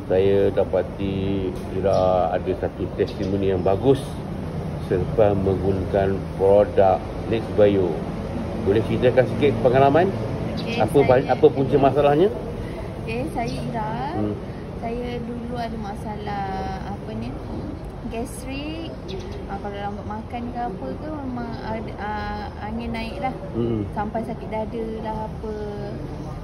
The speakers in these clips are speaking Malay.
saya dapati Ira ada satu testimoni yang bagus selepas menggunakan produk Next Bio. Boleh ceritakan sikit pengalaman? Apa punca masalahnya? Okey, saya Ira. Saya dulu ada masalah gastrik. Kalau lambat makan ke apa ke memang ada angin naik lah. Sampai sakit dada lah apa.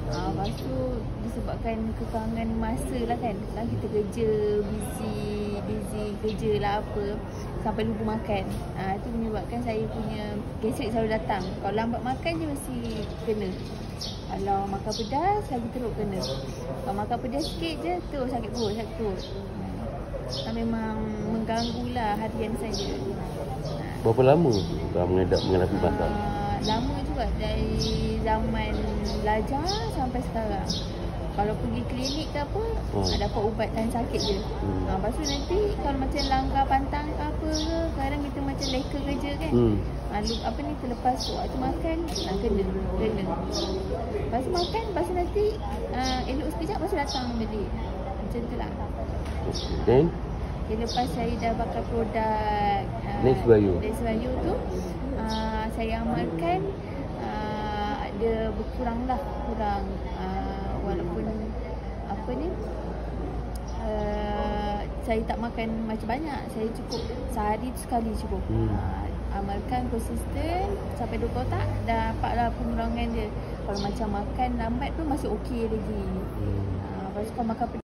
Lepas tu disebabkan kekurangan masa lah kan. Kalau kita kerja, busy kerja lah apa, sampai lupa makan. Itu menyebabkan saya punya gastrik selalu datang. Kalau lambat makan je mesti kena. Kalau makan pedas lagi teruk kena. Kalau makan pedas sikit je terus sakit perut. Memang mengganggulah harian saya. Berapa lama dah menghadapi masalah? Lama juga, dari zaman belajar sampai sekarang. Kalau pergi klinik ke apa, dapat ubat tahan sakit je. Lepas tu nanti kalau macam langgar pantang ke apa ke, kadang kita macam leka kerja kan. Terlepas waktu makan, kena. Lepas tu makan, lepas tu nanti elok sekejap, lepas tu datang balik. Macam tu lah. Then? Lepas saya dah pakai produk Next Bio tu, saya amalkan, ada berkurang walaupun saya tak makan macam banyak. Saya cukup sehari tu sekali cukup. Amalkan konsisten sampai 2 kotak, dah dapatlah pengurangan dia. Kalau macam makan lambat tu masih okey lagi. Lepas tu kalau makan